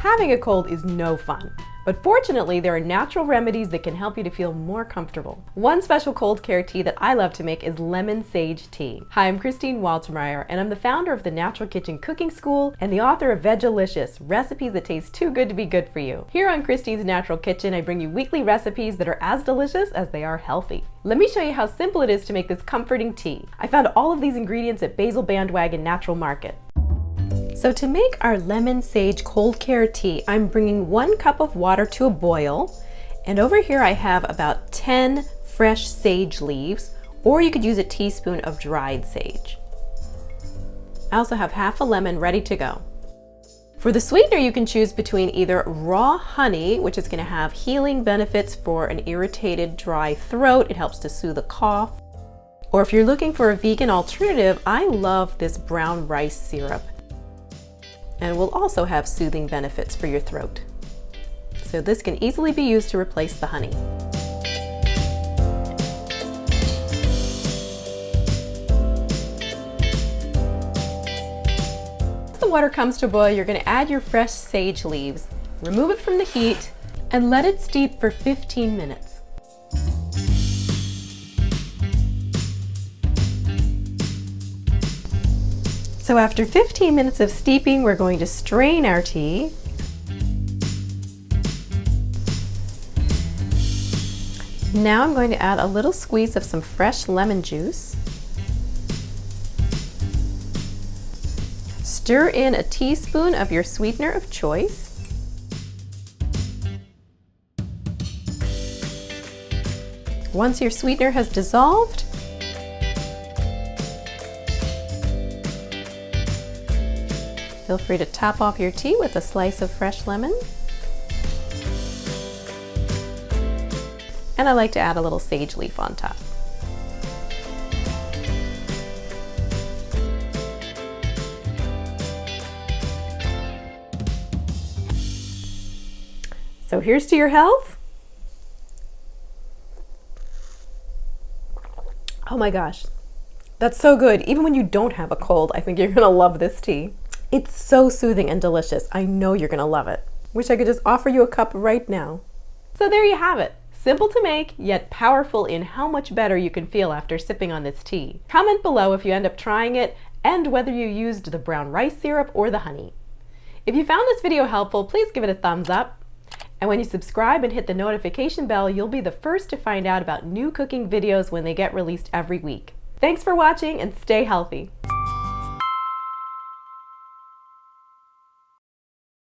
Having a cold is no fun, but fortunately there are natural remedies that can help you to feel more comfortable. One special cold care tea that I love to make is lemon sage tea. Hi, I'm Christine Waltermeyer, and I'm the founder of the Natural Kitchen Cooking School and the author of Vegalicious, recipes that taste too good to be good for you. Here on Christine's Natural Kitchen, I bring you weekly recipes that are as delicious as they are healthy. Let me show you how simple it is to make this comforting tea. I found all of these ingredients at Basil Bandwagon Natural Market. So to make our lemon sage cold care tea, I'm bringing 1 cup of water to a boil, and over here I have about 10 fresh sage leaves, or you could use a teaspoon of dried sage. I also have half a lemon ready to go. For the sweetener, you can choose between either raw honey, which is going to have healing benefits for an irritated, dry throat. It helps to soothe a cough. Or if you're looking for a vegan alternative, I love this brown rice syrup, and will also have soothing benefits for your throat. So this can easily be used to replace the honey. As the water comes to a boil, you're going to add your fresh sage leaves, remove it from the heat, and let it steep for 15 minutes. So after 15 minutes of steeping, we're going to strain our tea. Now I'm going to add a little squeeze of some fresh lemon juice. Stir in a teaspoon of your sweetener of choice. Once your sweetener has dissolved, feel free to top off your tea with a slice of fresh lemon. And I like to add a little sage leaf on top. So here's to your health. Oh my gosh, that's so good. Even when you don't have a cold, I think you're gonna love this tea. It's so soothing and delicious. I know you're gonna love it. Wish I could just offer you a cup right now. So there you have it. Simple to make, yet powerful in how much better you can feel after sipping on this tea. Comment below if you end up trying it and whether you used the brown rice syrup or the honey. If you found this video helpful, please give it a thumbs up. And when you subscribe and hit the notification bell, you'll be the first to find out about new cooking videos when they get released every week. Thanks for watching and stay healthy.